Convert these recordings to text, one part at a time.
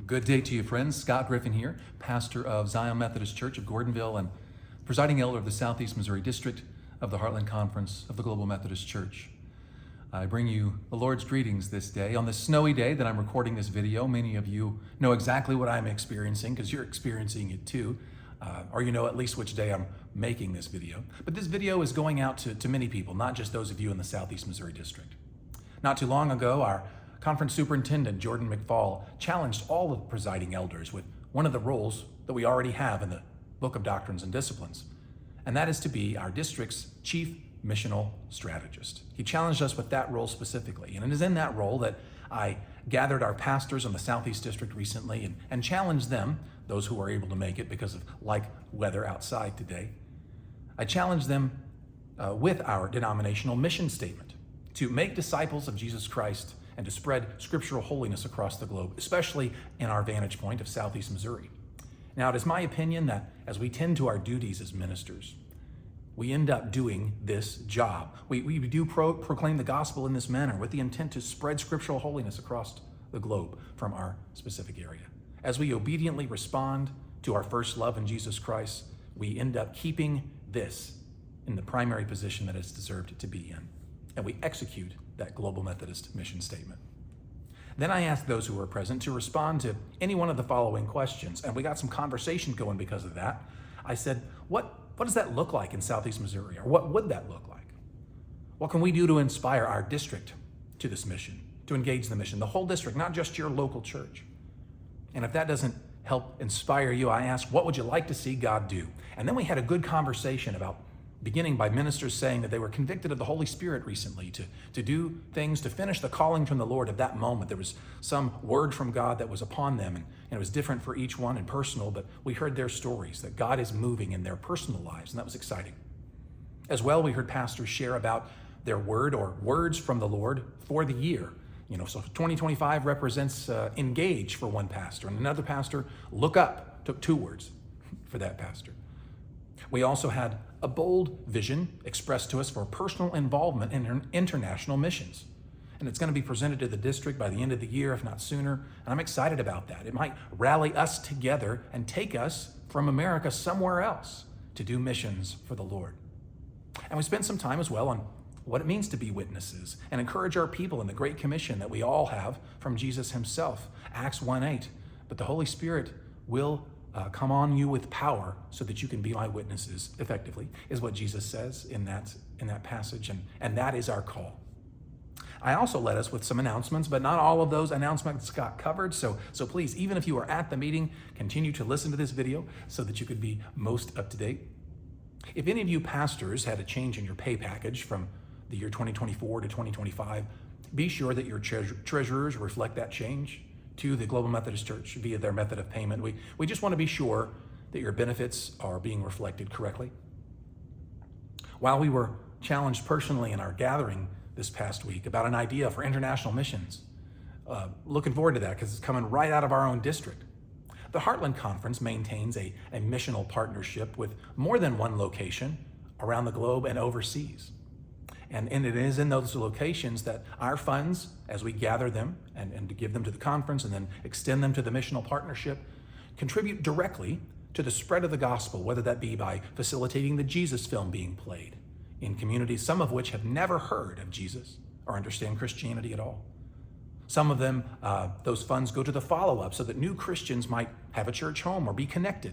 Good day to you, friends. Scott Griffin here, pastor of Zion Methodist Church of Gordonville and presiding elder of the Southeast Missouri District of the Heartland Conference of the Global Methodist Church. I bring you the Lord's greetings this day. On this snowy day that I'm recording this video, many of you know exactly what I'm experiencing because you're experiencing it too, or you know at least which day I'm making this video. But this video is going out to many people, not just those of you in the Southeast Missouri District. Not too long ago, our Conference Superintendent Jordan McFall challenged all of the presiding elders with one of the roles that we already have in the Book of Doctrines and Disciplines, and that is to be our district's chief missional strategist. He challenged us with that role specifically, and it is in that role that I gathered our pastors in the Southeast District recently and challenged them, those who were able to make it because of like weather outside today. I challenged them with our denominational mission statement to make disciples of Jesus Christ and to spread scriptural holiness across the globe, especially in our vantage point of Southeast Missouri. Now, it is my opinion that as we tend to our duties as ministers, we end up doing this job. We do proclaim the gospel in this manner with the intent to spread scriptural holiness across the globe from our specific area. As we obediently respond to our first love in Jesus Christ, we end up keeping this in the primary position that it's deserved to be in, and we execute that Global Methodist mission statement. Then I asked those who were present to respond to any one of the following questions, and we got some conversation going because of that. I said, what does that look like in Southeast Missouri, or what would that look like? What can we do to inspire our district to this mission, to engage the mission, the whole district, not just your local church? And if that doesn't help inspire you, I asked, what would you like to see God do? And then we had a good conversation about beginning by ministers saying that they were convicted of the Holy Spirit recently to do things, to finish the calling from the Lord at that moment. There was some word from God that was upon them, and it was different for each one and personal, but we heard their stories, that God is moving in their personal lives, and that was exciting. As well, we heard pastors share about their word or words from the Lord for the year. So 2025 represents engage for one pastor, and another pastor, look up, took two words for that pastor. We also had a bold vision expressed to us for personal involvement in international missions. And it's going to be presented to the district by the end of the year, if not sooner. And I'm excited about that. It might rally us together and take us from America somewhere else to do missions for the Lord. And we spent some time as well on what it means to be witnesses and encourage our people in the Great Commission that we all have from Jesus himself. Acts 1:8. But the Holy Spirit will come on you with power so that you can be my witnesses effectively, is what Jesus says in that passage, and that is our call. I also led us with some announcements, but not all of those announcements got covered, so please, even if you are at the meeting, continue to listen to this video so that you could be most up to date. If any of you pastors had a change in your pay package from the year 2024 to 2025, be sure that your treasurers reflect that change to the Global Methodist Church via their method of payment. We just want to be sure that your benefits are being reflected correctly. While we were challenged personally in our gathering this past week about an idea for international missions, looking forward to that because it's coming right out of our own district. The Heartland Conference maintains a missional partnership with more than one location around the globe and overseas. And it is in those locations that our funds, as we gather them and to give them to the conference and then extend them to the missional partnership, contribute directly to the spread of the gospel, whether that be by facilitating the Jesus film being played in communities, some of which have never heard of Jesus or understand Christianity at all. Some of them, those funds go to the follow-up so that new Christians might have a church home or be connected,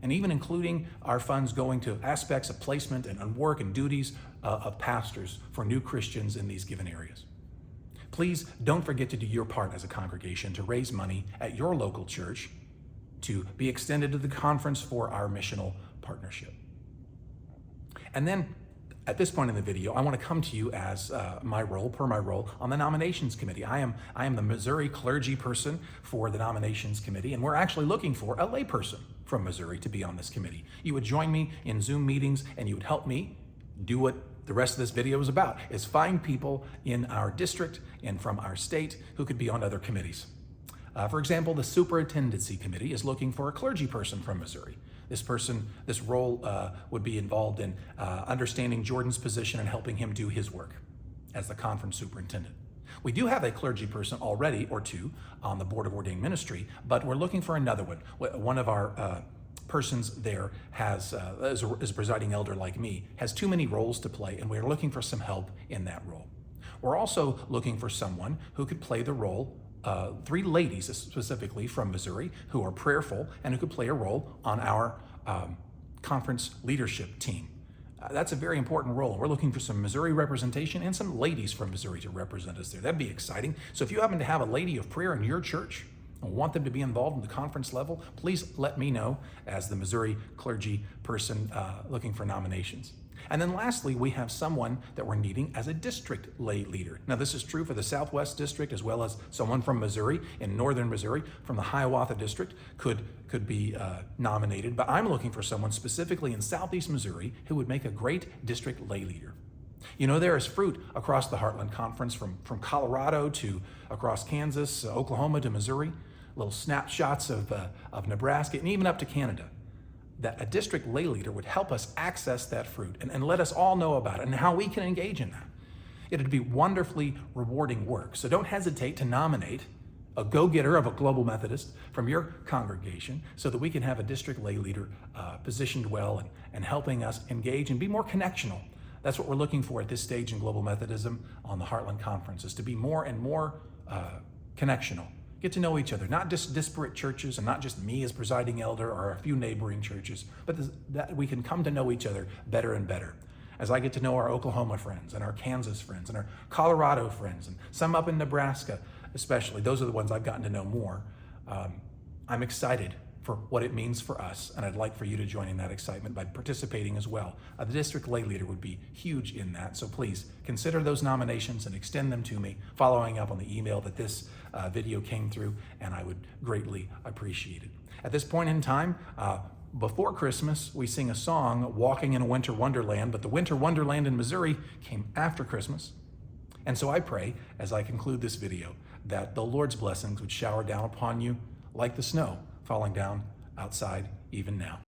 and even including our funds going to aspects of placement and work and duties of pastors for new Christians in these given areas. Please don't forget to do your part as a congregation to raise money at your local church to be extended to the conference for our missional partnership. And then at this point in the video, I want to come to you as my role on the nominations committee. I am the Missouri clergy person for the nominations committee, and we're actually looking for a layperson from Missouri to be on this committee. You would join me in Zoom meetings and you would help me do what the rest of this video is about, is find people in our district and from our state who could be on other committees. For example, the superintendency committee is looking for a clergy person from Missouri. This role would be involved in understanding Jordan's position and helping him do his work as the conference superintendent. We do have a clergy person already, or two, on the Board of Ordained Ministry, but we're looking for another one. One of our persons there has, is a presiding elder like me, has too many roles to play, and we're looking for some help in that role. We're also looking for someone who could play the role, 3 ladies specifically from Missouri who are prayerful and who could play a role on our conference leadership team. That's a very important role. We're looking for some Missouri representation and some ladies from Missouri to represent us there. That'd be exciting. So if you happen to have a lady of prayer in your church and want them to be involved in the conference level, please let me know as the Missouri clergy person looking for nominations. And then lastly, we have someone that we're needing as a district lay leader. Now, this is true for the Southwest District, as well as someone from Missouri, in Northern Missouri, from the Hiawatha District could be nominated. But I'm looking for someone specifically in Southeast Missouri who would make a great district lay leader. You know, there is fruit across the Heartland Conference, from Colorado to across Kansas, Oklahoma to Missouri, little snapshots of Nebraska, and even up to Canada. That a district lay leader would help us access that fruit and let us all know about it and how we can engage in that. It'd be wonderfully rewarding work. So don't hesitate to nominate a go-getter of a Global Methodist from your congregation so that we can have a district lay leader positioned well and helping us engage and be more connectional. That's what we're looking for at this stage in Global Methodism on the Heartland Conference, is to be more and more connectional. Get to know each other, not just disparate churches and not just me as presiding elder or a few neighboring churches, but that we can come to know each other better and better. As I get to know our Oklahoma friends and our Kansas friends and our Colorado friends and some up in Nebraska especially, those are the ones I've gotten to know more. I'm excited for what it means for us, and I'd like for you to join in that excitement by participating as well. The district lay leader would be huge in that, so please consider those nominations and extend them to me, following up on the email that this video came through, and I would greatly appreciate it. At this point in time, before Christmas, we sing a song, Walking in a Winter Wonderland, but the Winter Wonderland in Missouri came after Christmas. And so I pray, as I conclude this video, that the Lord's blessings would shower down upon you like the snow falling down outside even now.